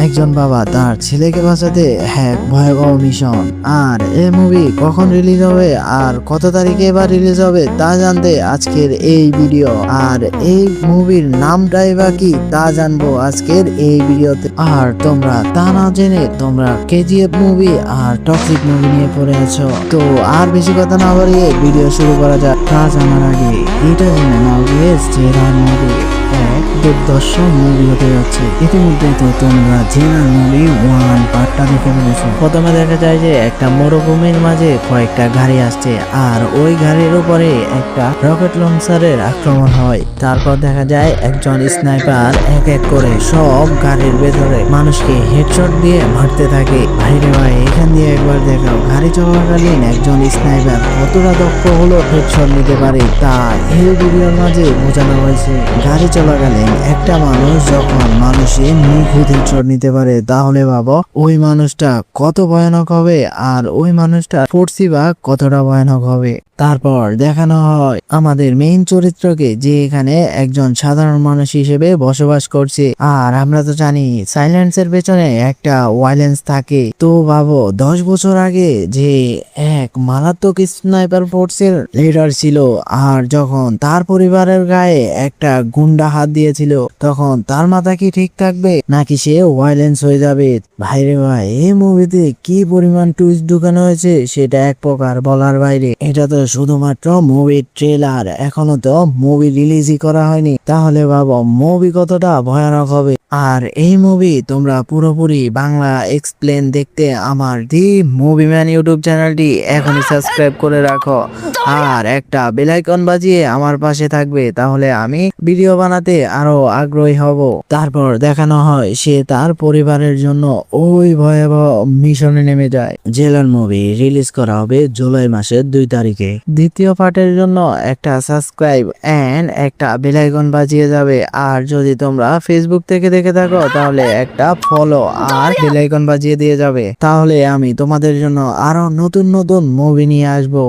একজন বাবা তার ছেলেকে বাঁচাতে এক ভয়াবহ মিশন। আর এই মুভি কখন রিলিজ হবে আর কত তারিখে এবার রিলিজ হবে তা জানতে আজকের এই ভিডিও। আর এই মুভির নামটাই বা কি তা জানবো আজকের এই ভিডিওতে। আর তোমরা তা না জেনে তোমরা কেজিএফ মুভি আর টক্সিক মুভি নিয়ে পড়ে আছো। তো আর বেশি কথা না বাড়িয়ে ভিডিও শুরু করা যাক। তা জানার আগে এটা জেনে নাও যে জেরার মুভি এক দুর্দর্শ মুভি হতে যাচ্ছে। ইতিমধ্যে তো তোমরা জেরার মুভি 1 পার্টটা দেখে ফেলেছো। প্রথমে দেখা যায় যে একটা মরুভূমির মাঝে কয়েকটা গাড়ি আসছে আর ওই গাড়ির উপরে একটা রকেট লঞ্চারের আক্রমণ হয়। তারপর দেখা যায় একজন স্নাইপার এক এক করে সব গাড়ির ভেতরে মানুষকে হেডশট দিয়ে মারতে থাকে। ভাইরে ভাই, এখান দিয়ে একবার দেখাও গাড়ি চলাকালীন একজন স্নাইপার কতটা দক্ষ হলো হেডশট নিতে পারে তা এই ভিডিওর মাঝে বোঝানো হয়েছে। গাড়ি চলাকালীন একটা মানুষ যখন মানুষের নিখুঁত হেডশট নিতে পারে তাহলে ভাবো ওই মানুষটা কত ভয়ানক হবে আর ওই মানুষটা ফোর্সি বা কতটা ভয়ানক হবে। তারপর দেখানো হয় আমাদের মেইন চরিত্রকে যে এখানে একজন সাধারণ মানুষ হিসেবে বসবাস করছে। আর আমরা তো জানি সাইলেন্সের পেছনে একটা ওয়াইলেন্স থাকে। তো ভাবো 10 বছর আগে যে এক মারাত্মক স্নাইপার ফোর্সের লিডার ছিল আর যখন তার পরিবারের গায়ে একটা গুন্ডা হাত দিয়েছিল তখন তার মাথা কি ঠিক থাকবে নাকি সে ওয়াইলেন্স হয়ে যাবে? ভাইরে ভাই, এই মুভিতে কি পরিমাণ টুইস্ট ঢুকানো হয়েছে সেটা এক প্রকার বলার বাইরে। এটা তো শুধুমাত্র মুভির ট্রেলার, এখনো তো মুভি রিলিজই করা হয়নি। তাহলে ভাবো মুভি কতটা ভয়ানক হবে। আর এই মুভি তোমরা পুরোপুরি বাংলা এক্সপ্লেন দেখতে আমার দি মুভি ম্যান ইউটিউব চ্যানেলটি এখনই সাবস্ক্রাইব করে রাখো আর একটা বেল আইকন বাজিয়ে আমার পাশে থাকবে, তাহলে আমি ভিডিও বানাতে আরো আগ্রহী হব। তারপর দেখানো হয় সে তার পরিবারের জন্য ওই ভয়াবহ মিশনে নেমে যায়। জেলার মুভি রিলিজ করা হবে জুলাই মাসের 2 তারিখে। দ্বিতীয় পার্টের জন্য একটা সাবস্ক্রাইব এন্ড একটা বেল আইকন বাজিয়ে যাবে। আর যদি তোমরা ফেসবুক থেকে দেখে থাকো তাহলে একটা ফলো আর বেল আইকন বাজিয়ে দিয়ে যাবে, তাহলে আমি তোমাদের জন্য আরো নতুন নতুন মুভি নিয়ে আসবো।